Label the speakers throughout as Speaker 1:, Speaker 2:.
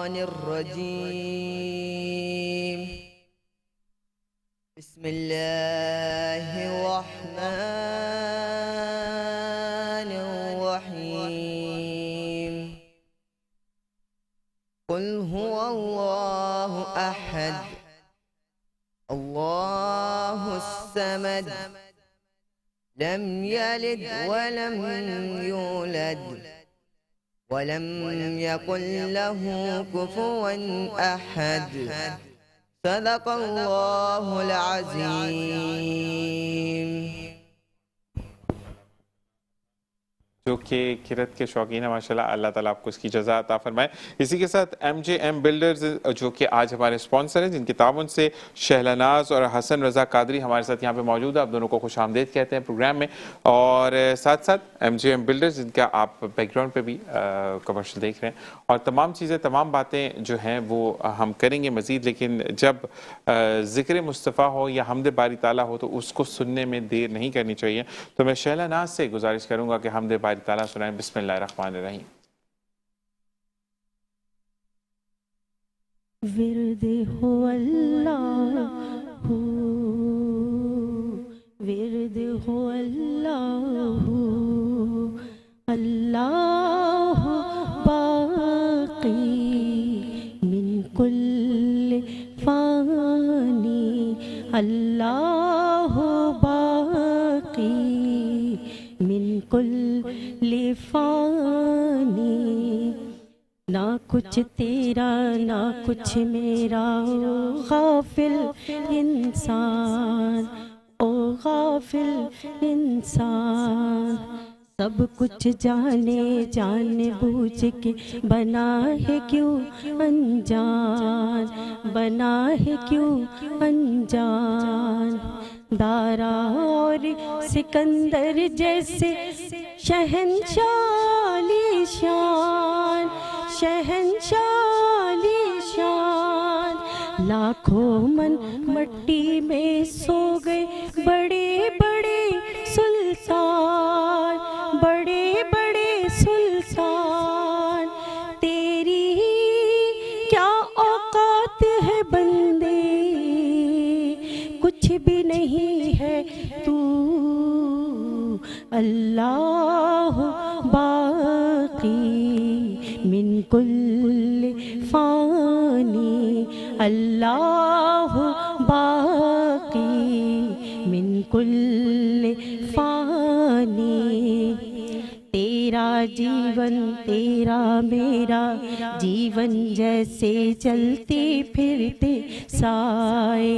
Speaker 1: الشيطان الرجيم. بسم الله الرحمن الرحيم. قل هو الله أحد الله الصمد لم يلد ولم يولد ولم يكن له كفوا أحد. صدق اللہ العظیم.
Speaker 2: جو کہ کرت کے شوقین ہیں ماشاءاللہ، اللہ تعالیٰ آپ کو اس کی جزا عطا فرمائے. اسی کے ساتھ ایم جے ایم بلڈرز جو کہ آج ہمارے سپانسر ہیں، جن کے تعاون سے شہلاناز اور حسن رضا قادری ہمارے ساتھ یہاں پہ موجود ہے. آپ دونوں کو خوش آمدید کہتے ہیں پروگرام میں. اور ساتھ ساتھ ایم جے ایم بلڈرز جن کا آپ بیک گراؤنڈ پہ بھی کمرشل دیکھ رہے ہیں. اور تمام چیزیں، تمام باتیں جو ہیں وہ ہم کریں گے مزید، لیکن جب ذکر مصطفیٰ ہو یا حمد باری تعالیٰ ہو تو اس کو سننے میں دیر نہیں کرنی چاہیے. تو میں شہلاناز سے گزارش کروں گا کہ حمد باری تعالیٰ سنائیں. بسم اللہ الرحمن الرحیم.
Speaker 3: ورد ہو اللہ ہو، ورد ہو اللہ ہو، اللہ باقی من کل فانی، اللہ باقی من کل فانی. نہ کچھ تیرا نہ کچھ میرا، او غافل انسان، او غافل انسان. سب کچھ جانے جان بوجھ کے بنا ہے کیوں انجان، بنا ہے کیوں انجان. دارا اور سکندر جیسے شہنشالی شان، شہنشالی شان. لاکھوں من مٹی میں سو گئے بڑے بڑے سلطان، بڑے بڑے سلطان. تیری کیا اوقات ہے بندے، کچھ بھی نہیں ہے تو. اللہ باقی من کل فانی، اللہ باقی من کل فانی. تیرا جیون تیرا میرا جیون جیسے چلتے پھرتے سائے،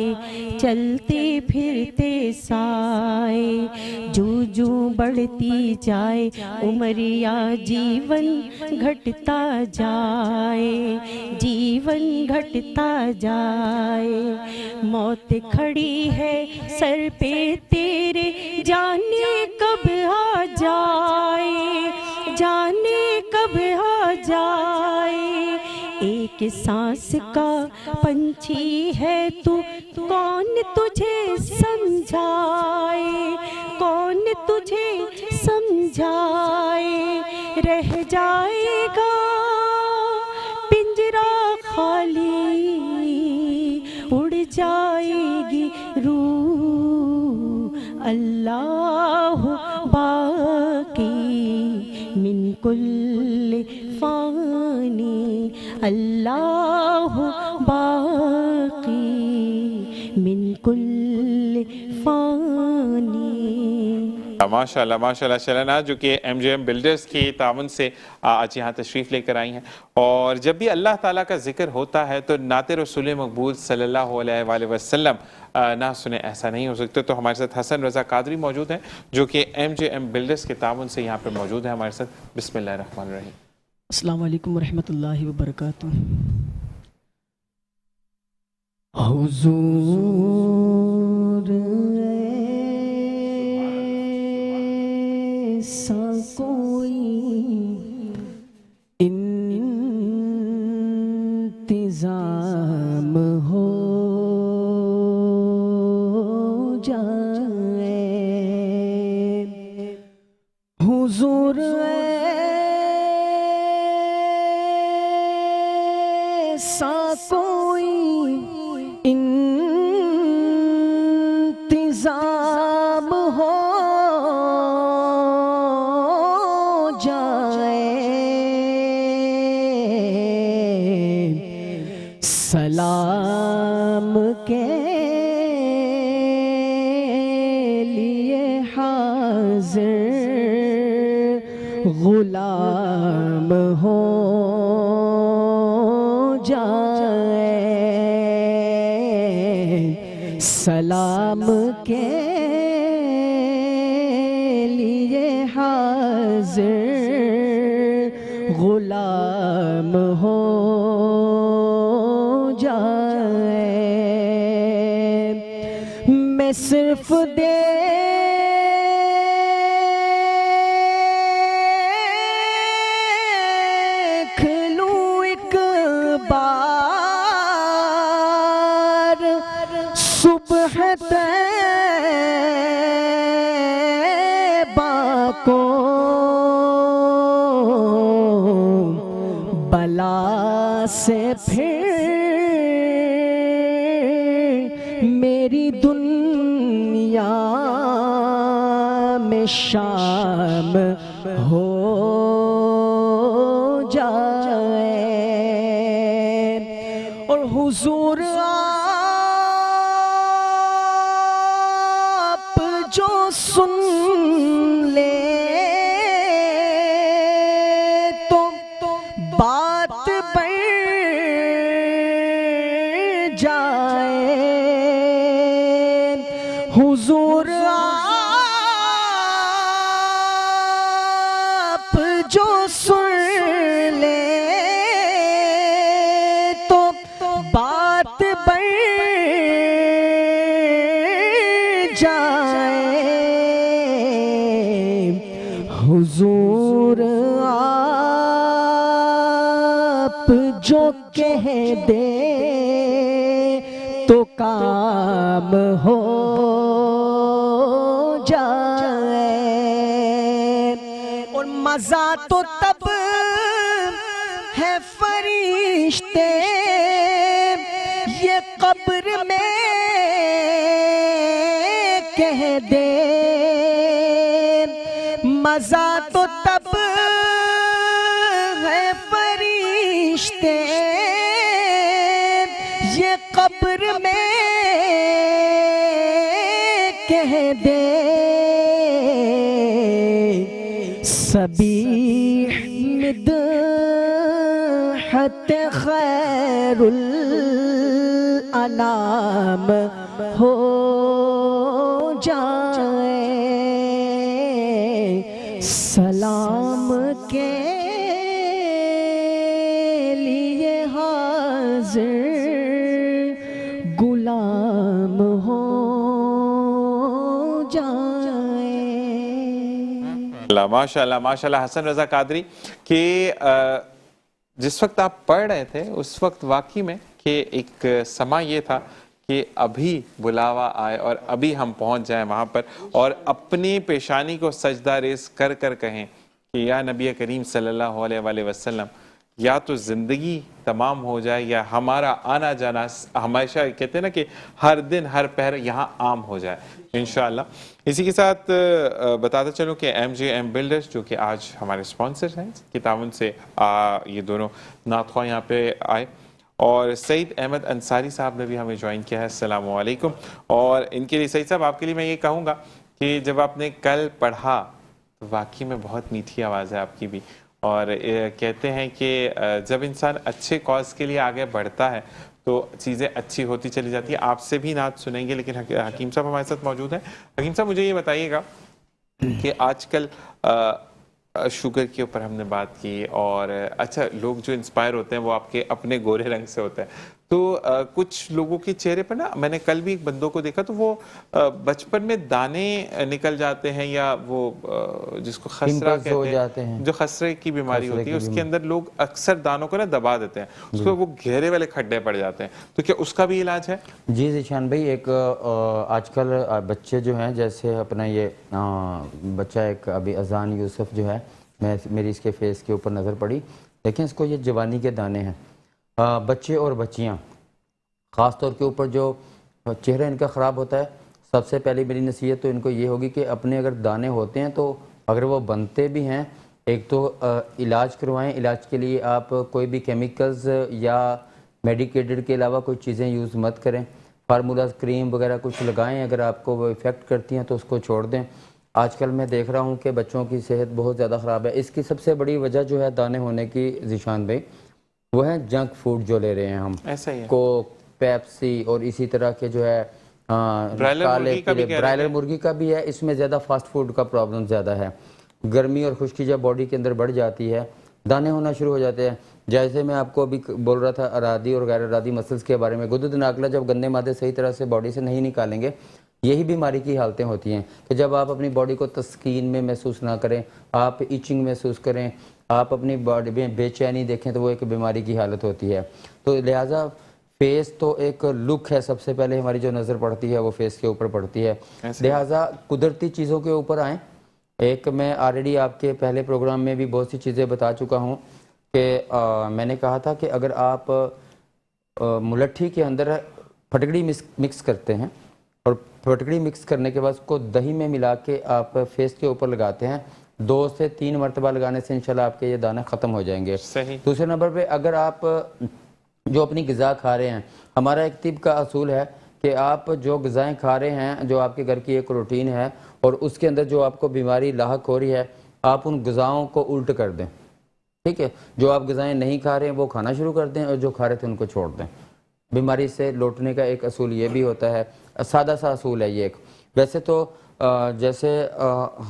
Speaker 3: چلتے پھرتے سائے. جو جو بڑھتی جائے عمر یا جیون گھٹتا جائے، جیون گھٹتا جائے. موت کھڑی ہے سر پہ تیرے، جانے کب آ جائے، جانے کب آ جائے. ایک سانس کا پنچھی ہے تو، کون تجھے سمجھائے، کون تجھے سمجھائے. رہ جائے گا پنجرا خالی، اڑ جائے گی روح. اللہ باقی من کل فانی، اللہ باقی من کل فانی.
Speaker 2: ماشاء اللہ ماشاء اللہ. شہلاناز جو کہ ایم جے ایم بلڈرز کے تعاون سے آج یہاں تشریف لے کر آئی ہیں. اور جب بھی اللہ تعالیٰ کا ذکر ہوتا ہے تو نعت رسول مقبول صلی اللہ علیہ وآلہ وسلم نہ سنے ایسا نہیں ہو سکتا. تو ہمارے ساتھ حسن رضا قادری موجود ہیں جو کہ ایم جے ایم بلڈرز کے تعاون سے یہاں پہ موجود ہیں ہمارے ساتھ. بسم اللہ الرحمن الرحیم.
Speaker 4: السلام علیکم ورحمۃ اللہ وبرکاتہ. حضور ایسا کوئی انتظام ہو جائے، حضور سلام کے لیے حاضر غلام ہو جائے، سلام کے لیے حاضر غلام ہو جائے، میں صرف دیکھ لوں ایک بار صبح طیبہ کو، بلا سے پھر میری دنیا میں شام ہو جائے، اور حضور آپ جو سن لے تو بات بڑھ جائے، حضور آپ جو سن لے تو بات بڑھ جائے، حضور آپ جو کہہ دے تو کام ہو جائے، اور مزہ تو تب ہے فرشتے یہ قبر میں کہہ دے، مزہ تو تب ہے فرشتے یہ قبر میں کہہ دے، سبیح مدحت خیر الانام ہو جائے، سلام کے لیے حاضر غلام ہو جائے۔
Speaker 2: ماشاء اللہ حسن رضا قادری کہ جس وقت آپ پڑھ رہے تھے اس وقت واقعی میں کہ ایک سما یہ تھا کہ ابھی بلاوا آئے اور ابھی ہم پہنچ جائیں وہاں پر اور اپنی پیشانی کو سجدہ ریز کر کر کہیں کہ یا نبی کریم صلی اللہ علیہ وآلہ وسلم یا تو زندگی تمام ہو جائے یا ہمارا آنا جانا ہمیشہ کہتے ہیں نا کہ ہر دن ہر پہر یہاں عام ہو جائے انشاءاللہ۔ اسی کے ساتھ بتاتا چلوں کہ MJM بلڈرز جو کہ آج ہمارے سپانسر ہیں کے تعاون سے یہ دونوں نعت خواہ یہاں پہ آئے، اور سعید احمد انصاری صاحب نے بھی ہمیں جوائن کیا ہے، السلام علیکم۔ اور ان کے لیے سعید صاحب آپ کے لیے میں یہ کہوں گا کہ جب آپ نے کل پڑھا تو واقعی میں بہت میٹھی آواز ہے آپ کی بھی، اور کہتے ہیں کہ جب انسان اچھے کاز کے لیے آگے بڑھتا ہے تو چیزیں اچھی ہوتی چلی جاتی ہیں۔ آپ سے بھی نعت سنیں گے لیکن حکیم صاحب ہمارے ساتھ موجود ہیں۔ حکیم صاحب مجھے یہ بتائیے گا کہ آج کل شوگر کے اوپر ہم نے بات کی، اور اچھا لوگ جو انسپائر ہوتے ہیں وہ آپ کے اپنے گورے رنگ سے ہوتے ہیں، تو کچھ لوگوں کے چہرے پر نا میں نے کل بھی ایک بندوں کو دیکھا تو وہ بچپن میں دانے نکل جاتے ہیں یا وہ جس کو خسرہ کہتے ہیں، جو خسرے کی بیماری ہوتی ہے اس کے اندر لوگ اکثر دانوں کو نا دبا دیتے ہیں، اس کو وہ گہرے والے کھڈے پڑ جاتے ہیں، تو کیا اس کا بھی علاج ہے؟
Speaker 5: جی ذیشان بھائی، ایک آج کل بچے جو ہیں جیسے اپنا یہ بچہ ایک ابھی اذان یوسف جو ہے، میری اس کے فیس کے اوپر نظر پڑی، دیکھیں اس کو یہ جوانی کے دانے ہیں۔ بچے اور بچیاں خاص طور کے اوپر جو چہرہ ان کا خراب ہوتا ہے، سب سے پہلی میری نصیحت تو ان کو یہ ہوگی کہ اپنے اگر دانے ہوتے ہیں تو اگر وہ بنتے بھی ہیں ایک تو علاج کروائیں۔ علاج کے لیے آپ کوئی بھی کیمیکلز یا میڈیکیٹڈ کے علاوہ کوئی چیزیں یوز مت کریں. فارمولاز کریم وغیرہ کچھ لگائیں, اگر آپ کو وہ افیکٹ کرتی ہیں تو اس کو چھوڑ دیں. آج کل میں دیکھ رہا ہوں کہ بچوں کی صحت بہت زیادہ خراب ہے. اس کی سب سے بڑی وجہ جو ہے دانے ہونے کی ذیشان بھائی, وہ ہے جنک فوڈ جو لے رہے ہیں ہم,
Speaker 2: ایسا ہی ہے.
Speaker 5: کوک, پیپسی اور اسی طرح کے جو ہے برائلر مرغی کا بھی ہے. اس میں زیادہ فاسٹ فوڈ کا پرابلم زیادہ ہے. گرمی اور خشکی جب باڈی کے اندر بڑھ جاتی ہے دانے ہونا شروع ہو جاتے ہیں. جیسے میں آپ کو ابھی بول رہا تھا ارادی اور غیر ارادی مسلس کے بارے میں, غدد ناقلہ جب گندے مادے صحیح طرح سے باڈی سے نہیں نکالیں گے, یہی بیماری کی حالتیں ہوتی ہیں کہ جب آپ اپنی باڈی کو تسکین میں محسوس نہ کریں, آپ ایچنگ محسوس کریں, آپ اپنی باڈی میں بے چینی دیکھیں, تو وہ ایک بیماری کی حالت ہوتی ہے. تو لہٰذا فیس تو ایک لک ہے, سب سے پہلے ہماری جو نظر پڑتی ہے وہ فیس کے اوپر پڑتی ہے. لہٰذا قدرتی چیزوں کے اوپر آئیں. ایک میں آلریڈی آپ کے پہلے پروگرام میں بھی بہت سی چیزیں بتا چکا ہوں کہ میں نے کہا تھا کہ اگر آپ ملٹھی کے اندر پھٹکڑی مکس کرتے ہیں اور پھٹکڑی مکس کرنے کے بعد اس کو دہی میں ملا کے آپ فیس کے اوپر لگاتے ہیں, 2 سے 3 مرتبہ لگانے سے انشاءاللہ آپ کے یہ دانے ختم ہو جائیں گے. دوسرے نمبر پہ اگر آپ جو اپنی غذا کھا رہے ہیں, ہمارا ایک طب کا اصول ہے کہ آپ جو غذائیں کھا رہے ہیں, جو آپ کے گھر کی ایک روٹین ہے, اور اس کے اندر جو آپ کو بیماری لاحق ہو رہی ہے, آپ ان غذاؤں کو الٹ کر دیں. ٹھیک ہے, جو آپ غذائیں نہیں کھا رہے ہیں وہ کھانا شروع کر دیں, اور جو کھا رہے تھے ان کو چھوڑ دیں. بیماری سے لوٹنے کا ایک اصول یہ بھی ہوتا ہے, سادہ سا اصول ہے یہ ایک. ویسے تو جیسے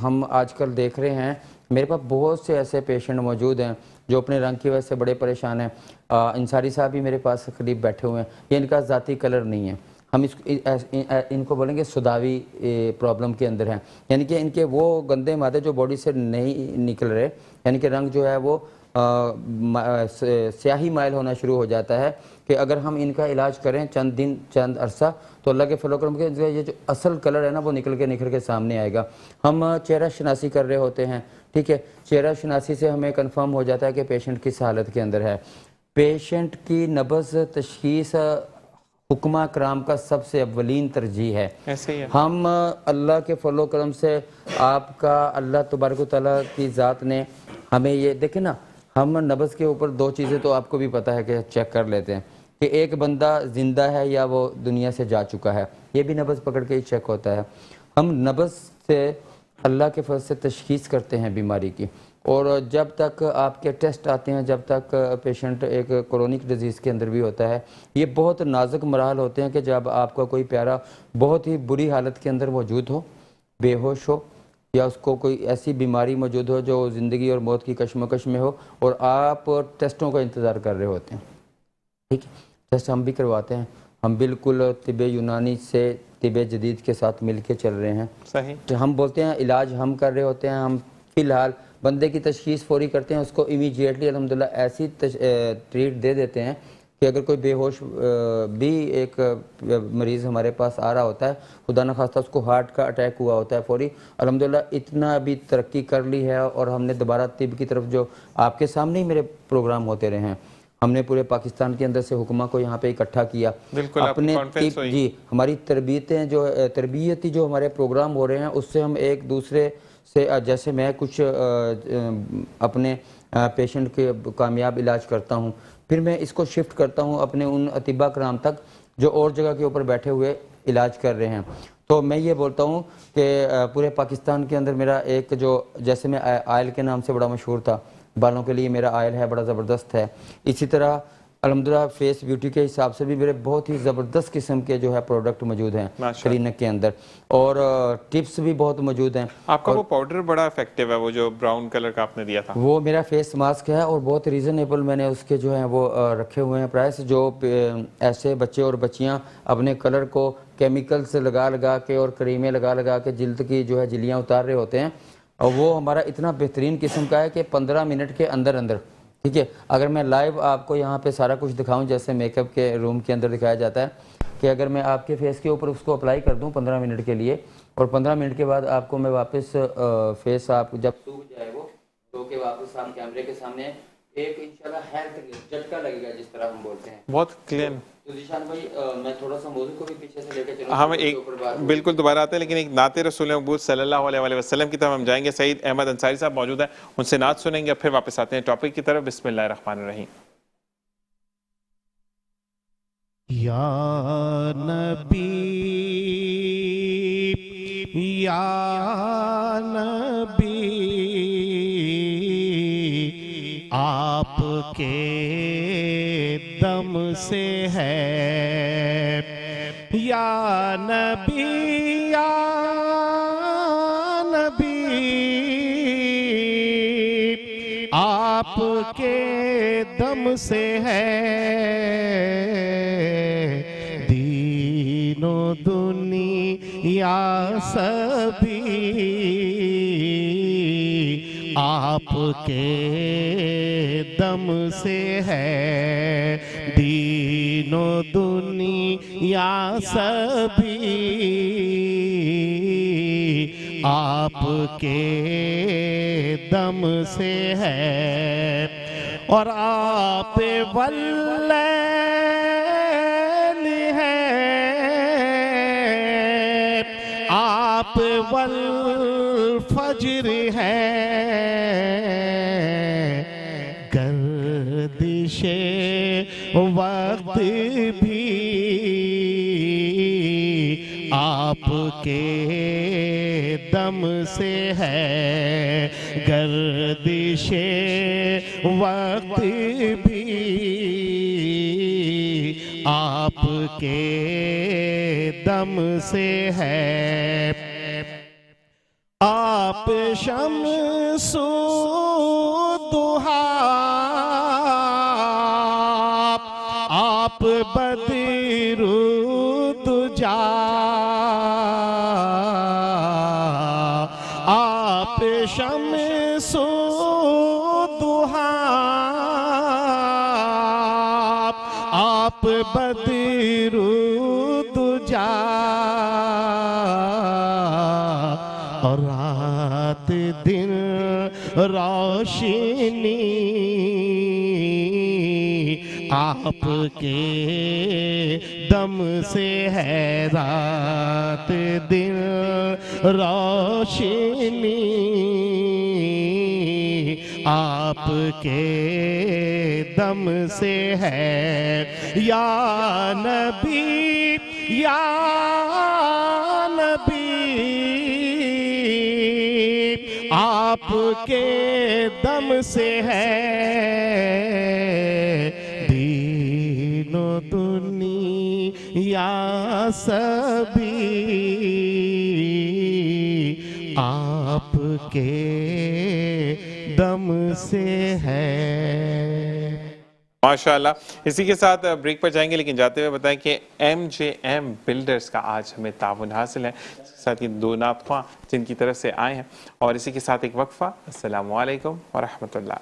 Speaker 5: ہم آج کل دیکھ رہے ہیں, میرے پاس بہت سے ایسے پیشنٹ موجود ہیں جو اپنے رنگ کی وجہ سے بڑے پریشان ہیں. انصاری صاحب بھی میرے پاس قریب بیٹھے ہوئے ہیں, یہ ان کا ذاتی کلر نہیں ہے, ہم ان کو بولیں گے سداوی پرابلم کے اندر ہیں, یعنی کہ ان کے وہ گندے مادے جو باڈی سے نہیں نکل رہے, یعنی کہ رنگ جو ہے وہ سیاہی مائل ہونا شروع ہو جاتا ہے, کہ اگر ہم ان کا علاج کریں چند دن چند عرصہ تو اللہ کے فضل و کرم کے یہ جو اصل کلر ہے نا وہ نکل کے سامنے آئے گا. ہم چہرہ شناسی کر رہے ہوتے ہیں, ٹھیک ہے, چہرہ شناسی سے ہمیں کنفرم ہو جاتا ہے کہ پیشنٹ کس حالت کے اندر ہے. پیشنٹ کی نبض تشخیص حکمہ کرام کا سب سے اولین ترجیح ہے. ہم اللہ کے فضل و کرم سے آپ کا اللہ تبارک و تعالیٰ کی ذات نے ہمیں یہ دیکھیں نا, ہم نبض کے اوپر 2 چیزیں تو آپ کو بھی پتہ ہے کہ چیک کر لیتے ہیں کہ ایک بندہ زندہ ہے یا وہ دنیا سے جا چکا ہے, یہ بھی نبض پکڑ کے ہی چیک ہوتا ہے. ہم نبض سے اللہ کے فضل سے تشخیص کرتے ہیں بیماری کی, اور جب تک آپ کے ٹیسٹ آتے ہیں, جب تک پیشنٹ ایک کرونک ڈیزیز کے اندر بھی ہوتا ہے, یہ بہت نازک مراحل ہوتے ہیں کہ جب آپ کا کوئی پیارا بہت ہی بری حالت کے اندر موجود ہو, بے ہوش ہو, یا اس کو کوئی ایسی بیماری موجود ہو جو زندگی اور موت کی کشمکش میں ہو, اور آپ ٹیسٹوں کا انتظار کر رہے ہوتے ہیں. ٹھیک ہے, ٹیسٹ ہم بھی کرواتے ہیں, ہم بالکل طب یونانی سے طب جدید کے ساتھ مل کے چل رہے ہیں. صحیح, ہم بولتے ہیں علاج ہم کر رہے ہوتے ہیں, ہم فی الحال بندے کی تشخیص فوری کرتے ہیں, اس کو امیجیٹلی الحمدللہ ایسی ٹریٹ دے دیتے ہیں کہ اگر کوئی بے ہوش بھی ایک مریض ہمارے پاس آ رہا ہوتا ہے, خدا نخواستہ اس کو ہارٹ کا اٹیک ہوا ہوتا ہے, فوری الحمدللہ اتنا ابھی ترقی کر لی ہے, اور ہم نے دوبارہ طب کی طرف جو آپ کے سامنے ہی میرے پروگرام ہوتے رہے ہیں, ہم نے پورے پاکستان کے اندر سے حکمہ کو یہاں پہ اکٹھا کیا اپنے طب. جی, ہماری تربیتیں جو تربیتی جو ہمارے پروگرام ہو رہے ہیں, اس سے ہم ایک دوسرے سے, جیسے میں کچھ اپنے پیشنٹ کے کامیاب علاج کرتا ہوں, پھر میں اس کو شفٹ کرتا ہوں اپنے ان اطباء کرام تک جو اور جگہ کے اوپر بیٹھے ہوئے علاج کر رہے ہیں. تو میں یہ بولتا ہوں کہ پورے پاکستان کے اندر میرا ایک جو, جیسے میں آئل کے نام سے بڑا مشہور تھا, بالوں کے لیے میرا آئل ہے بڑا زبردست ہے, اسی طرح الحمدللہ فیس بیوٹی کے حساب سے بھی میرے بہت ہی زبردست قسم کے جو ہے پروڈکٹ موجود ہیں کلینک کے اندر, اور ٹپس بھی بہت موجود ہیں. آپ
Speaker 2: کا وہ پاؤڈر بڑا افیکٹو ہے, وہ جو براؤن کلر کا آپ نے دیا تھا,
Speaker 5: وہ میرا فیس ماسک ہے, اور بہت ریزنیبل میں نے اس کے جو ہیں وہ رکھے ہوئے ہیں پرائس. جو ایسے بچے اور بچیاں اپنے کلر کو کیمیکلز لگا کے اور کریمیں لگا کے جلد کی جو ہے جلیاں اتار رہے ہوتے ہیں, اور وہ ہمارا اتنا بہترین قسم کا ہے کہ 15 منٹ کے اندر, ٹھیک ہے, اگر میں لائیو آپ کو یہاں پہ سارا کچھ دکھاؤں جیسے میک اپ کے روم کے اندر دکھایا جاتا ہے, کہ اگر میں آپ کے فیس کے اوپر اس کو اپلائی کر دوں 15 منٹ کے لیے, اور 15 منٹ کے بعد آپ کو میں واپس فیس آپ جب سوکھ جائے وہ تو کہ واپس آپ کیمرے کے سامنے ایک انشاءاللہ ہیلتھ جھٹکا لگے گا, جس طرح ہم بولتے ہیں,
Speaker 2: بہت کلین.
Speaker 5: تو ذیشان بھائی میں تھوڑا سا موضوع کو بھی پیچھے سے لے کے چلوں,
Speaker 2: ہم ایک بالکل دوبارہ آتے ہیں, لیکن ایک نعت رسول مقبول صلی اللہ علیہ وسلم کی طرف ہم جائیں گے. سعید احمد انصاری صاحب موجود ہیں, ان سے نعت سنیں گے, پھر واپس آتے ہیں ٹاپک کی طرف. بسم اللہ الرحمن الرحیم.
Speaker 6: یا نبی یا نبی آپ کے دم سے ہے یا نبی یا نبی آپ کے دم سے ہے دین و دنیا سبھی آپ کے دم سے ہے دین و دنیا سبھی آپ کے دم سے ہے اور آپ واللیل ہے آپ والفجر ہے گردش وقت بھی آپ کے دم سے ہے گردش وقت بھی آپ کے دم سے ہے آپ شمس الضحیٰ آپ بدر الدجا آپ شمس الضحیٰ آپ بدر الدجا اور رات دن روشنی آپ کے دم سے ہے رات دن روشنی آپ کے دم سے ہے یا نبی یا نبی آپ کے دم سے ہے دین و دنیا سبھی آپ کے دم سے ہے
Speaker 2: ماشاءاللہ. اسی کے ساتھ بریک پر جائیں گے لیکن جاتے ہوئے بتائیں کہ MJM بلڈرز کا آج ہمیں تعاون حاصل ہے. اس کے ساتھ یہ دو نعت خواں جن کی طرف سے آئے ہیں اور اسی کے ساتھ ایک وقفہ. السلام علیکم ورحمۃ اللہ.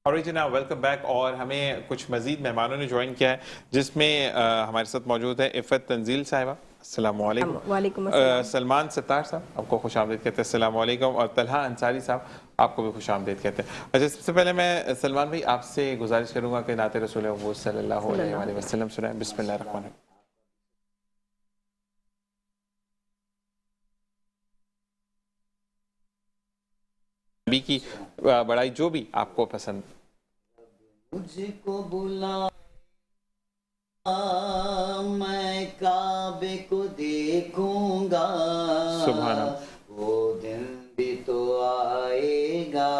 Speaker 2: اوریجنا ویلکم بیک. اور ہمیں کچھ مزید مہمانوں نے جوائن کیا ہے جس میں ہمارے ساتھ موجود ہے عفت تنزیل صاحبہ. السلام علیکم.
Speaker 7: وعلیکم السلام.
Speaker 2: سلمان ستار صاحب آپ کو خوش آمدید کہتے ہیں. السلام علیکم. اور طلحہ انصاری صاحب آپ کو بھی خوش آمدید کہتے ہیں. اچھا سب سے پہلے میں سلمان بھائی آپ سے گزارش کروں گا کہ نعت رسول محمد صلی اللہ علیہ وآلہ وسلم سنائیں. بسم اللہ الرحمن الرحیم. نبی کی بڑائی جو بھی آپ کو پسند.
Speaker 8: مجھ کو بلا میں کعبے کو دیکھوں گا
Speaker 2: سبحان اللہ.
Speaker 8: وہ دن بھی تو آئے گا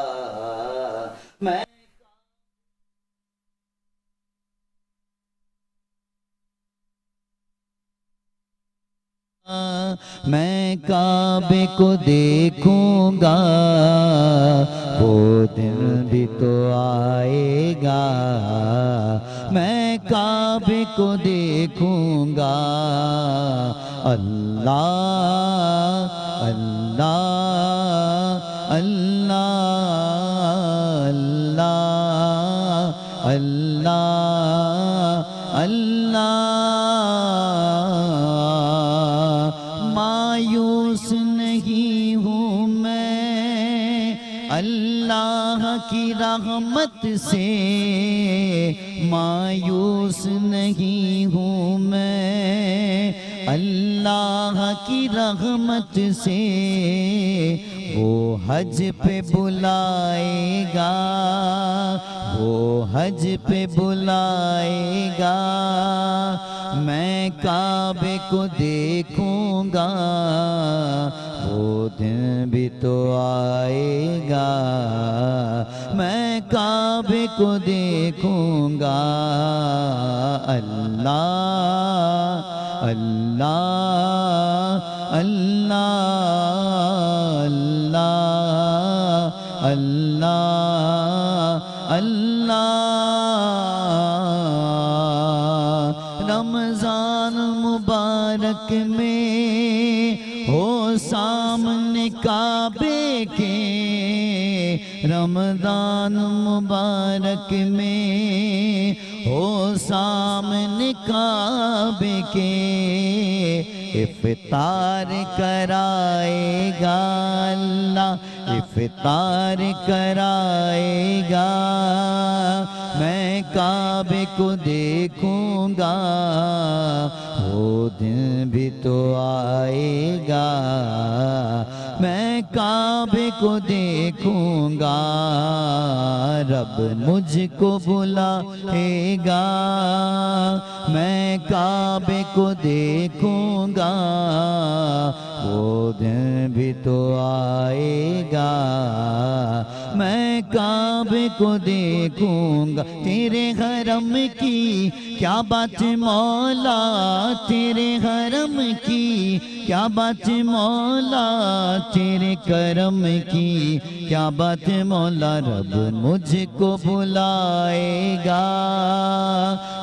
Speaker 8: میں کعبے کو دیکھوں گا وہ دن بھی تو آئے گا میں کعبے کو دیکھوں گا اللہ اللہ اللہ اللہ اللہ مایوس نہیں ہوں میں اللہ کی رحمت سے مایوس نہیں ہوں میں
Speaker 7: اللہ کی رحمت سے وہ حج پہ بلائے گا، وہ حج پہ بلائے گا، میں کعبے کو دیکھوں گا، وہ دن بھی تو آئے گا، میں کعبے کو دیکھوں گا، اللہ اللہ اللہ اللہ اللہ اللہ۔ رمضان مبارک میں ہو سامنے کعبے کے، رمضان مبارک میں ہو سامنے کعبے کے، افطار کرائے گا اللہ، افطار کرائے گا، میں کعبے کو دیکھوں گا، وہ دن بھی تو آئے گا، میں کعبے کو دیکھوں گا، رب مجھ کو بلائے گا، میں کعبے کو دیکھوں گا، وہ دن بھی تو آئے گا، میں کعبے کو دیکھوں گا، تیرے حرم کی کیا بات مولا، تیرے حرم کی کیا بات مولا، تیرے کرم کی کیا بات مولا، رب مجھ کو بلائے گا،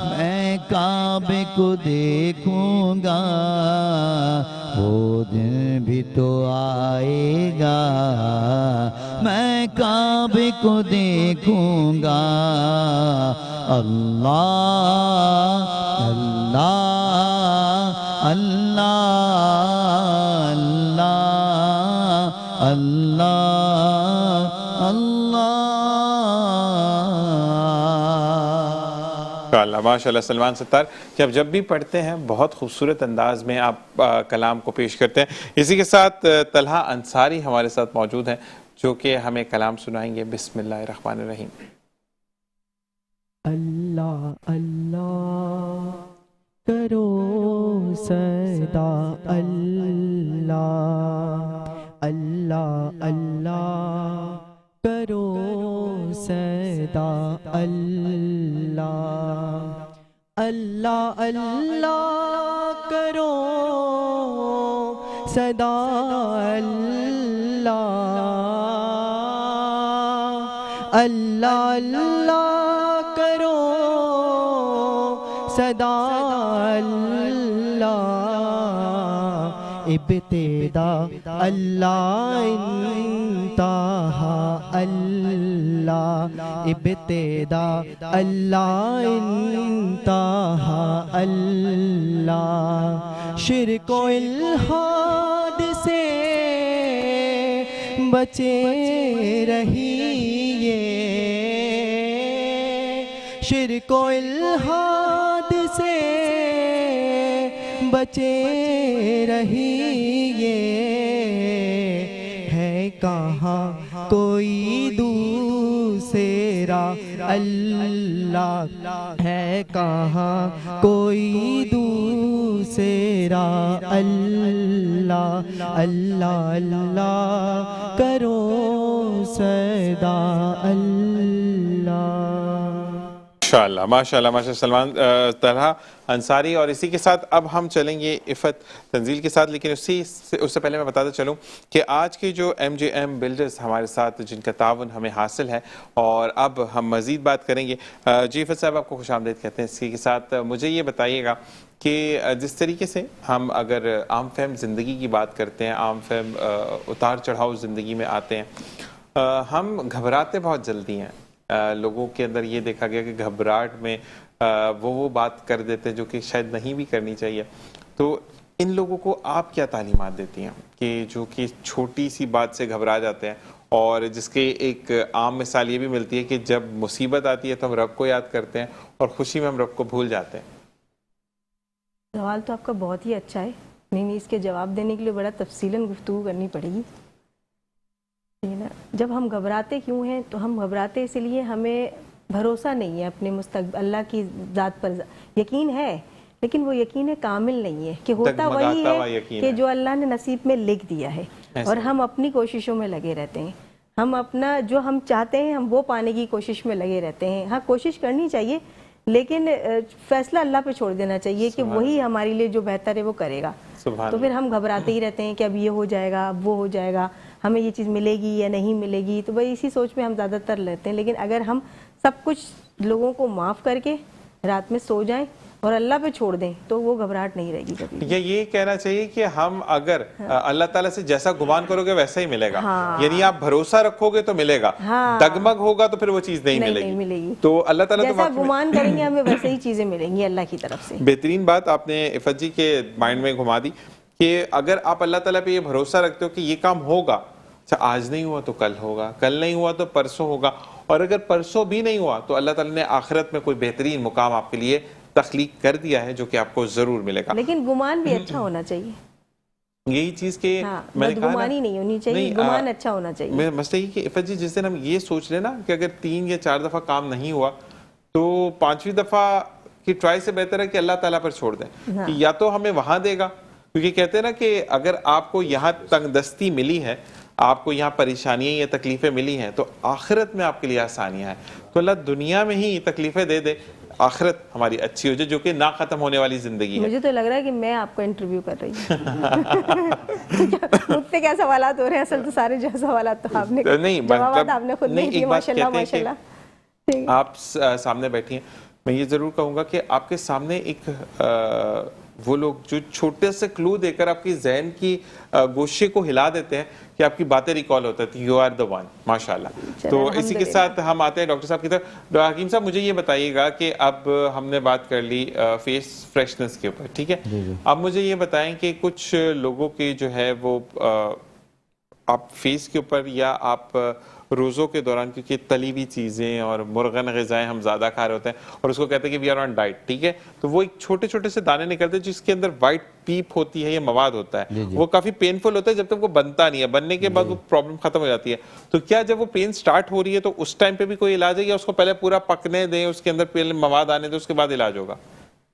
Speaker 7: میں کعبے کو دیکھوں گا، وہ دن بھی تو آئے گا، میں کعبے کو دیکھوں گا، اللہ اللہ اللہ اللہ اللہ
Speaker 2: اللہ۔ ماشاء اللہ سلمان ستار کہ آپ جب بھی پڑھتے ہیں بہت خوبصورت انداز میں آپ کلام کو پیش کرتے ہیں۔ اسی کے ساتھ طلحہ انصاری ہمارے ساتھ موجود ہیں جو کہ ہمیں کلام سنائیں گے۔ بسم اللہ الرحمن الرحیم۔
Speaker 4: اللہ اللہ کرو صدا، اللہ اللہ اللہ کرو صدا، اللہ اللہ اللہ کرو صدا، اللہ اللہ اللہ کرو صدا، اللہ ابتدا اللہ انتہا، اللہ ابتدا اللہ انتہا، اللہ شرک و الحاد سے بچے رہیے، شرک و الحاد سے بچے رہیے، ہے کہاں کوئی دوسرا اللہ، ہے کہاں کوئی دوسرا اللہ، اللہ اللہ کرو صدا، اللہ۔
Speaker 2: ماشاءاللہ ماشاءاللہ ماشاءاللہ سلمان طلحہ انصاری۔ اور اسی کے ساتھ اب ہم چلیں گے عفت تنزیل کے ساتھ، لیکن اس سے پہلے میں بتاتا چلوں کہ آج کے جو MJM بلڈرز ہمارے ساتھ جن کا تعاون ہمیں حاصل ہے، اور اب ہم مزید بات کریں گے۔ جی عفت صاحب آپ کو خوش آمدید کہتے ہیں۔ اسی کے ساتھ مجھے یہ بتائیے گا کہ جس طریقے سے ہم اگر عام فہم زندگی کی بات کرتے ہیں، عام فہم اتار چڑھاؤ زندگی میں آتے ہیں، ہم گھبراتے بہت جلدی ہیں۔ لوگوں کے اندر یہ دیکھا گیا کہ گھبراہٹ میں وہ بات کر دیتے جو کہ شاید نہیں بھی کرنی چاہیے۔ تو ان لوگوں کو آپ کیا تعلیمات دیتی ہیں کہ جو کہ چھوٹی سی بات سے گھبرا جاتے ہیں، اور جس کے ایک عام مثال یہ بھی ملتی ہے کہ جب مصیبت آتی ہے تو ہم رب کو یاد کرتے ہیں اور خوشی میں ہم رب کو بھول جاتے ہیں؟
Speaker 9: سوال تو آپ کا بہت ہی اچھا ہے، نہیں اس کے جواب دینے کے لیے بڑا تفصیلاً گفتگو کرنی پڑے گی. جب ہم گھبراتے کیوں ہیں؟ تو ہم گھبراتے اس لیے ہمیں بھروسہ نہیں ہے اپنے مستقبل، اللہ کی ذات پر یقین ہے لیکن وہ یقین کامل نہیں ہے کہ ہوتا وہی ہے کہ جو اللہ نے نصیب میں لکھ دیا ہے، اور ہم اپنی کوششوں میں لگے رہتے ہیں. ہم اپنا جو ہم چاہتے ہیں ہم وہ پانے کی کوشش میں لگے رہتے ہیں. ہاں کوشش کرنی چاہیے لیکن فیصلہ اللہ پہ چھوڑ دینا چاہیے کہ وہی ہمارے لیے جو بہتر ہے وہ کرے گا. تو پھر ہم گھبراتے ہی رہتے ہیں کہ اب یہ ہو جائے گا، اب وہ ہو جائے گا، ہمیں یہ چیز ملے گی یا نہیں ملے گی. تو بھائی اسی سوچ میں ہم زیادہ تر لیتے ہیں. لیکن اگر ہم سب کچھ لوگوں کو معاف کر کے رات میں سو جائیں اور اللہ پہ چھوڑ دیں تو وہ گھبراہٹ نہیں رہے گی کبھی.
Speaker 2: یہ کہنا چاہیے کہ ہم اگر اللہ تعالیٰ سے جیسا گمان کرو گے ویسا ہی ملے گا، یعنی آپ بھروسہ رکھو گے تو ملے گا، ڈگمگ ہوگا تو پھر وہ چیز نہیں ملے گی. تو اللہ تعالیٰ
Speaker 9: جیسا گمان کریں گے ہمیں ویسے ہی چیزیں ملیں گی اللہ کی طرف سے.
Speaker 2: بہترین بات آپ نے عفت جی کے مائنڈ میں گھما دی کہ اگر آپ اللہ تعالیٰ پہ یہ بھروسہ رکھتے ہو کہ یہ کام ہوگا، آج نہیں ہوا تو کل ہوگا، کل نہیں ہوا تو پرسوں ہوگا، اور اگر پرسوں بھی نہیں ہوا تو اللہ تعالیٰ نے آخرت میں کوئی بہترین مقام آپ کے لیے تخلیق کر دیا ہے جو کہ آپ کو ضرور ملے گا.
Speaker 9: لیکن گمان بھی اچھا ہونا چاہیے.
Speaker 2: یہی چیز کہ
Speaker 9: بدگمانی نہیں ہونی چاہیے، گمان اچھا ہونا چاہیے.
Speaker 2: مسئلہ یہ کہ عفت جی جس دن ہم یہ سوچ لیں نا کہ اگر 3 یا 4 دفعہ کام نہیں ہوا تو 5ویں دفعہ کی ٹرائی سے بہتر ہے کہ اللہ تعالیٰ پر چھوڑ دیں کہ یا تو ہمیں وہاں دے گا، کیونکہ کہتے ہیں نا کہ اگر آپ کو یہاں تنگ دستی ملی ہے، آپ کو یہاں پریشانیاں یا تکلیفیں ملی ہیں تو آخرت میں آپ کے لیے آسانیاں ہیں. تو اللہ دنیا میں ہی تکلیفیں دے دے، آخرت ہماری اچھی ہو جائے جو کہ نہ ختم ہونے والی زندگی ہے.
Speaker 9: مجھے تو لگ رہا ہے کہ میں آپ کو انٹرویو کر رہی ہوں. مجھ سے کیا سوالات ہو رہے ہیں؟ اصل تو سارے جو سوالات تو آپ نے جوابات آپ نے خود نہیں دیے. ماشاءاللہ ماشاءاللہ.
Speaker 2: آپ سامنے بیٹھی ہیں، میں یہ ضرور کہوں گا کہ آپ کے سامنے ایک وہ لوگ جو چھوٹے سے کلو دے کر آپ کی ذہن کی گوشے کو ہلا دیتے ہیں کہ آپ کی باتیں ریکال ہوتا ہے. یو آر دا ون، ماشاءاللہ. تو اسی کے ساتھ ہم آتے ہیں ڈاکٹر صاحب کی طرف. ڈاکٹر حکیم صاحب مجھے یہ بتائیے گا کہ اب ہم نے بات کر لی فیس فریشنس کے اوپر، ٹھیک ہے؟ اب مجھے یہ بتائیں کہ کچھ لوگوں کی جو ہے وہ آپ فیس کے اوپر یا آپ روزوں کے دوران کیونکہ تلی ہوئی چیزیں اور مرغن غذائیں ہم زیادہ کھا رہے ہوتے ہیں اور اس کو کہتے ہیں کہ وی آر آن ڈائٹ، ٹھیک ہے؟ تو وہ ایک چھوٹے چھوٹے سے دانے نکلتے ہیں جس کے اندر وائٹ پیپ ہوتی ہے یا مواد ہوتا ہے. وہ کافی پینفل ہوتا ہے جب تک وہ بنتا نہیں ہے، بننے کے بعد وہ پرابلم ختم ہو جاتی ہے. تو کیا جب وہ پین سٹارٹ ہو رہی ہے تو اس ٹائم پہ بھی کوئی علاج ہے یا اس کو پہلے پورا پکنے دیں، اس کے اندر پہلے مواد آنے دیں، اس کے بعد علاج ہوگا؟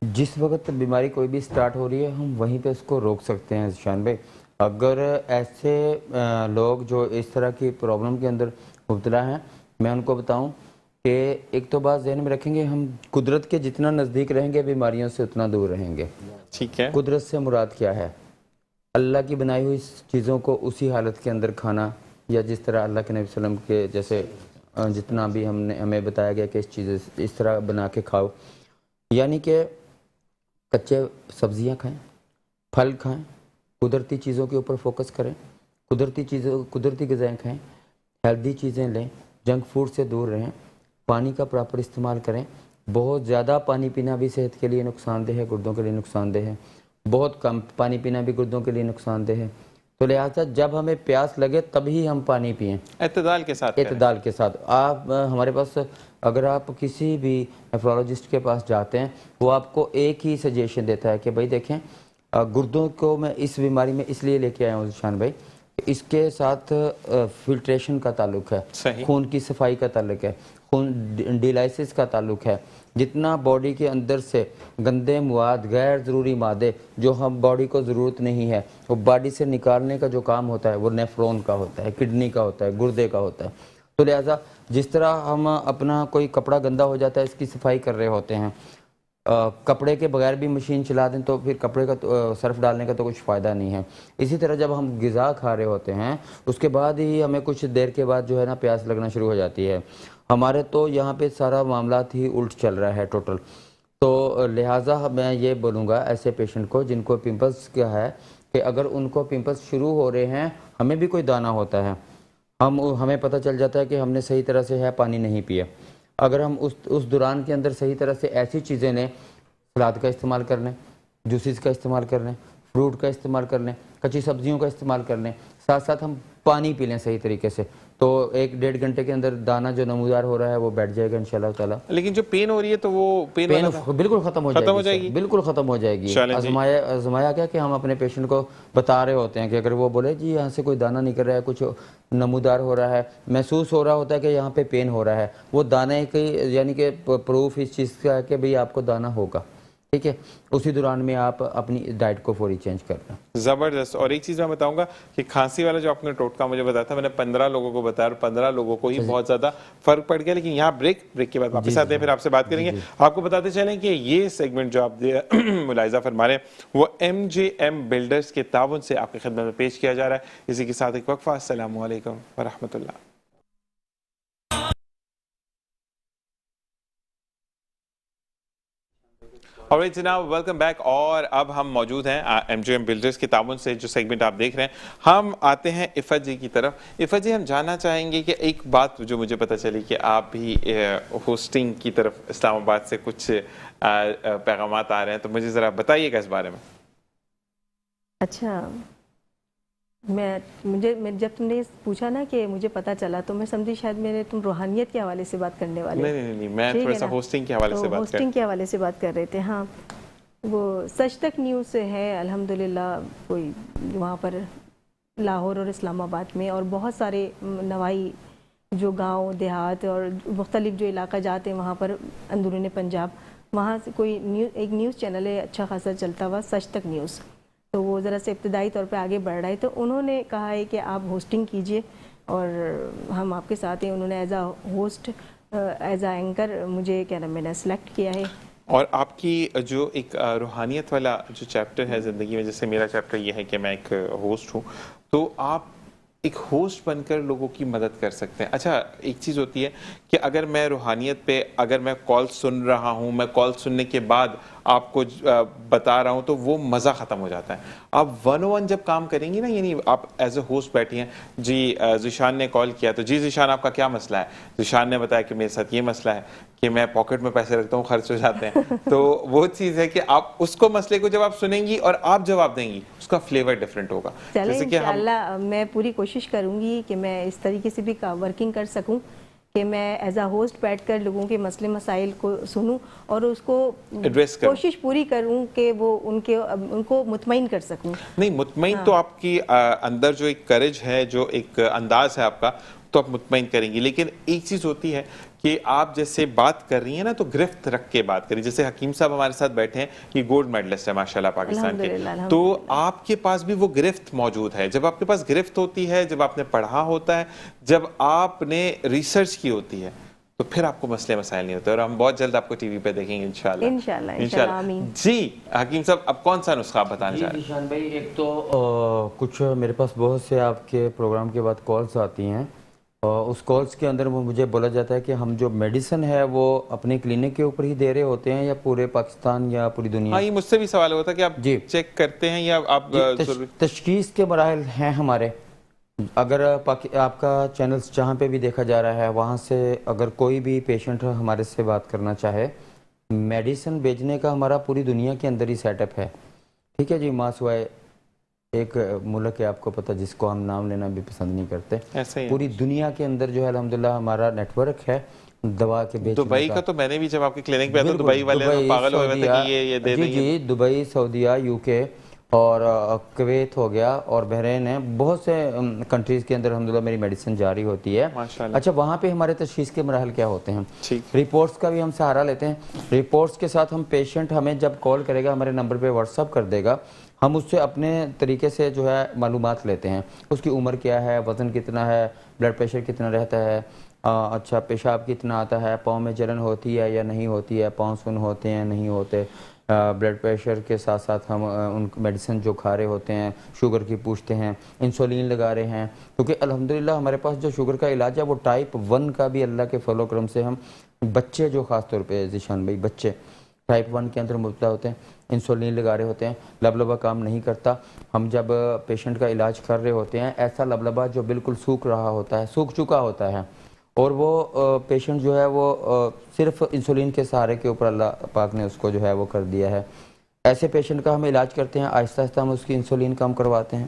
Speaker 5: جس وقت بیماری کوئی بھی سٹارٹ ہو رہی ہے ہم وہیں پہ اس کو روک سکتے ہیں شان بھائی. اگر ایسے لوگ جو اس طرح کی پرابلم کے اندر مبتلا ہیں، میں ان کو بتاؤں کہ ایک تو بات ذہن میں رکھیں گے، ہم قدرت کے جتنا نزدیک رہیں گے بیماریوں سے اتنا دور رہیں گے.
Speaker 2: ٹھیک ہے.
Speaker 5: قدرت سے مراد کیا ہے؟ اللہ کی بنائی ہوئی چیزوں کو اسی حالت کے اندر کھانا، یا جس طرح اللہ کے نبی صلی اللہ علیہ وسلم کے جیسے جتنا بھی ہمیں بتایا گیا کہ اس چیز اس طرح بنا کے کھاؤ. یعنی کہ کچے سبزیاں کھائیں، پھل کھائیں، قدرتی چیزوں کے اوپر فوکس کریں، قدرتی غذائیں کھائیں، ہیلدی چیزیں لیں، جنک فوڈ سے دور رہیں، پانی کا پراپر استعمال کریں. بہت زیادہ پانی پینا بھی صحت کے لیے نقصان دہ ہے، گردوں کے لیے نقصان دہ ہے. بہت کم پانی پینا بھی گردوں کے لیے نقصان دہ ہے. تو لہٰذا جب ہمیں پیاس لگے تبھی ہم پانی پئیں،
Speaker 2: اعتدال کے ساتھ.
Speaker 5: اعتدال کے ساتھ. آپ ہمارے پاس اگر آپ کسی بھی نیفرولوجسٹ کے پاس جاتے ہیں وہ آپ کو ایک ہی سجیشن دیتا ہے کہ بھائی دیکھیں گردوں کو میں اس بیماری میں اس لیے لے کے آیا ہوں شان بھائی، اس کے ساتھ فلٹریشن کا تعلق ہے، خون کی صفائی کا تعلق ہے، خون ڈیلائسس کا تعلق ہے. جتنا باڈی کے اندر سے گندے مواد، غیر ضروری مادے جو ہم باڈی کو ضرورت نہیں ہے وہ باڈی سے نکالنے کا جو کام ہوتا ہے وہ نیفرون کا ہوتا ہے، کڈنی کا ہوتا ہے، گردے کا ہوتا ہے. تو لہٰذا جس طرح ہم اپنا کوئی کپڑا گندا ہو جاتا ہے اس کی صفائی کر رہے ہوتے ہیں، کپڑے کے بغیر بھی مشین چلا دیں تو پھر کپڑے کا صرف ڈالنے کا تو کچھ فائدہ نہیں ہے. اسی طرح جب ہم غذا کھا رہے ہوتے ہیں اس کے بعد ہی ہمیں کچھ دیر کے بعد جو ہے نا پیاس لگنا شروع ہو جاتی ہے. ہمارے تو یہاں پہ سارا معاملات ہی الٹ چل رہا ہے ٹوٹل. تو لہٰذا میں یہ بولوں گا ایسے پیشنٹ کو جن کو پمپلس کیا ہے کہ اگر ان کو پمپلس شروع ہو رہے ہیں، ہمیں بھی کوئی دانہ ہوتا ہے، ہمیں پتہ چل جاتا ہے کہ ہم نے صحیح طرح سے پانی نہیں پیا. اگر ہم اس دوران کے اندر صحیح طرح سے ایسی چیزیں لیں، سلاد کا استعمال کر لیں، جوسز کا استعمال کر لیں، فروٹ کا استعمال کر لیں، کچی سبزیوں کا استعمال کر لیں، ساتھ ساتھ ہم پانی پی لیں صحیح طریقے سے تو 1-1.5 گھنٹے کے اندر دانہ جو نمودار ہو رہا ہے وہ بیٹھ جائے گا انشاءاللہ تعالی.
Speaker 2: لیکن جو پین ہو رہی ہے تو وہ پین
Speaker 5: بالکل ختم ہو جائے گی, بالکل ختم ہو جائے گی. آزمایا کیا کہ ہم اپنے پیشنٹ کو بتا رہے ہوتے ہیں کہ اگر وہ بولے جی یہاں سے کوئی دانہ نکل رہا ہے, کچھ نمودار ہو رہا ہے, محسوس ہو رہا ہوتا ہے کہ یہاں پہ پین ہو رہا ہے, وہ دانے کی یعنی کہ پروف اس چیز کا ہے کہ بھئی آپ کو دانہ ہوگا, ٹھیک ہے, اسی دوران میں آپ اپنی ڈائٹ کو فوری چینج کرنا.
Speaker 2: زبردست. اور ایک چیز میں بتاؤں گا کہ کھانسی والا جو آپ نے ٹوٹکا مجھے بتایا تھا, میں نے 15 لوگوں کو بتایا اور 15 لوگوں کو ہی بہت زیادہ فرق پڑ گیا. لیکن یہاں بریک کے بعد واپس آتے ہیں, پھر آپ سے بات کریں گے. آپ کو بتاتے چلیں کہ یہ سیگمنٹ جو آپ ملاحظہ فرما رہے ہیں وہ MJM بلڈرز کے تعاون سے آپ کی خدمت میں پیش کیا جا رہا ہے. اسی کے ساتھ ایک وقفہ. السلام علیکم ورحمۃ اللہ. alright جناب, ویلکم بیک. اور اب ہم موجود ہیں MJM بلڈرز کے تعاون سے جو سیگمنٹ آپ دیکھ رہے ہیں. ہم آتے ہیں عفت جی کی طرف. عفت جی, ہم جاننا چاہیں گے کہ ایک بات جو مجھے پتہ چلی کہ آپ بھی ہوسٹنگ کی طرف اسلام آباد سے کچھ پیغامات آ رہے ہیں, تو مجھے ذرا بتائیے گا اس بارے میں.
Speaker 9: اچھا, جب تم نے پوچھا نا کہ مجھے پتہ چلا تو میں سمجھی شاید تم روحانیت کے حوالے سے بات کرنے والے.
Speaker 2: نہیں, میں تھوڑا سا ہوسٹنگ کے حوالے سے
Speaker 9: بات کر رہے تھے. ہاں, وہ سچ تک نیوز ہے الحمدللہ, کوئی وہاں پر لاہور اور اسلام آباد میں اور بہت سارے نوائی جو گاؤں دیہات اور مختلف جو علاقہ جاتے ہیں وہاں پر اندرون پنجاب, وہاں سے کوئی ایک نیوز چینل ہے اچھا خاصا چلتا ہوا, سچ تک نیوز, تو وہ ذرا سے ابتدائی طور پہ آگے بڑھ رہا ہے. تو انہوں نے کہا ہے کہ آپ ہوسٹنگ کیجئے اور ہم آپ کے ساتھ ہیں. انہوں نے as a host, as a anchor مجھے کیا نام میں نے سلیکٹ کیا ہے.
Speaker 2: اور آپ کی جو ایک روحانیت والا جو چیپٹر ہے زندگی میں, جیسے میرا چیپٹر یہ ہے کہ میں ایک ہوسٹ ہوں, تو آپ ایک ہوسٹ بن کر لوگوں کی مدد کر سکتے ہیں. اچھا, ایک چیز ہوتی ہے کہ اگر میں روحانیت پہ اگر میں کال سن رہا ہوں, میں کال سننے کے بعد آپ کو بتا رہا ہوں تو وہ مزہ ختم ہو جاتا ہے. آپ 1-on-1 جب کام کریں گی نا, یعنی آپ ایز اے ہوسٹ بیٹھی ہیں, جی ذیشان نے کال کیا تو جی ذیشان آپ کا کیا مسئلہ ہے, ذیشان نے بتایا کہ میرے ساتھ یہ مسئلہ ہے کہ میں پاکٹ میں پیسے رکھتا ہوں, خرچ ہو جاتے ہیں. تو وہ چیز ہے کہ آپ اس کو مسئلے کو جب آپ سنیں گی اور آپ جواب دیں گی, اس کا فلیور ڈفرینٹ ہوگا.
Speaker 9: چلیں انشاءاللہ میں پوری کوشش کروں گی کہ میں اس طریقے سے بھی ورکنگ کر سکوں کہ میں ایز اے ہوسٹ بیٹھ کر لوگوں کے مسئلے مسائل کو سنوں اور اس کو کوشش پوری کروں کہ وہ ان کو مطمئن کر سکوں.
Speaker 2: نہیں, مطمئن تو آپ کی اندر جو ایک کریج ہے, جو ایک انداز ہے آپ کا, تو آپ مطمئن کریں گی. لیکن ایک چیز ہوتی ہے کہ آپ جیسے بات کر رہی ہیں نا تو گرفت رکھ کے بات کری. جیسے حکیم صاحب ہمارے ساتھ بیٹھے ہیں, یہ گولڈ میڈلسٹ ہے ماشاءاللہ پاکستان کے, تو آپ کے پاس بھی وہ گرفت موجود ہے. جب آپ کے پاس گرفت ہوتی ہے, جب آپ نے پڑھا ہوتا ہے, جب آپ نے ریسرچ کی ہوتی ہے, تو پھر آپ کو مسئلے مسائل نہیں ہوتے. اور ہم بہت جلد آپ کو ٹی وی پہ دیکھیں گے انشاءاللہ. آمین. جی حکیم صاحب, اب کون سا نسخہ آپ بتانا چاہ رہے ہیں؟
Speaker 5: جی ذیشان بھائی, ایک تو کچھ میرے پاس بہت سے آپ کے پروگرام کے بعد کالز آتی ہیں, اس کالز کے اندر مجھے بولا جاتا ہے کہ ہم جو میڈیسن ہے وہ اپنے کلینک کے اوپر ہی دے رہے ہوتے ہیں یا پورے پاکستان یا پوری دنیا.
Speaker 2: ہاں, یہ مجھ سے بھی سوال ہوتا ہے کہ آپ چیک کرتے ہیں یا آپ
Speaker 5: تشخیص کے مراحل ہیں ہمارے. اگر آپ کا چینلز جہاں پہ بھی دیکھا جا رہا ہے, وہاں سے اگر کوئی بھی پیشنٹ ہمارے سے بات کرنا چاہے, میڈیسن بیچنے کا ہمارا پوری دنیا کے اندر ہی سیٹ اپ ہے, ٹھیک ہے جی. ماں سوائے ایک ملک ہے آپ کو پتہ, جس کو ہم نام لینا بھی پسند نہیں کرتے, پوری دنیا کے اندر جو ہے الحمدللہ ہمارا نیٹ ورک ہے دوا کے بیچنے کا.
Speaker 2: دبئی کا تو میں نے بھی جب آپ کے کلینک پہ آتا ہوں, دبئی والے پاگل ہوئے تھے کہ یہ دے دیں.
Speaker 5: جی, دبئی, سعودیہ, UK اور کویت ہو گیا اور بحرین ہے, بہت سے کنٹریز کے اندر الحمدللہ میری میڈیسن جاری ہوتی ہے. اچھا, وہاں پہ ہمارے تشخیص کے مراحل کیا ہوتے ہیں؟ رپورٹس کا بھی ہم سہارا لیتے ہیں. رپورٹس کے ساتھ ہم پیشنٹ ہمیں جب کال کرے گا, ہمارے نمبر پہ واٹس اپ کر دے گا, ہم اس سے اپنے طریقے سے جو ہے معلومات لیتے ہیں. اس کی عمر کیا ہے, وزن کتنا ہے, بلڈ پریشر کتنا رہتا ہے, اچھا پیشاب کتنا آتا ہے, پاؤں میں جلن ہوتی ہے یا نہیں ہوتی ہے, پاؤں سن ہوتے ہیں نہیں ہوتے, بلڈ پریشر کے ساتھ ساتھ ہم ان میڈیسن جو کھا رہے ہوتے ہیں, شوگر کی پوچھتے ہیں, انسولین لگا رہے ہیں, کیونکہ الحمدللہ ہمارے پاس جو شوگر کا علاج ہے وہ ٹائپ 1 کا بھی اللہ کے فضل و کرم سے ہم بچے جو خاص طور پہ ذیشان بھائی بچے ٹائپ 1 کے اندر مبتلا ہوتے ہیں, انسولین لگا رہے ہوتے ہیں, لبلبہ کام نہیں کرتا. ہم جب پیشنٹ کا علاج کر رہے ہوتے ہیں, ایسا لبلبہ جو بالکل سوکھ رہا ہوتا ہے, سوکھ چکا ہوتا ہے, اور وہ پیشنٹ جو ہے وہ صرف انسولین کے سہارے کے اوپر اللہ پاک نے اس کو جو ہے وہ کر دیا ہے. ایسے پیشنٹ کا ہم علاج کرتے ہیں, آہستہ آہستہ ہم اس کی انسولین کم کرواتے ہیں.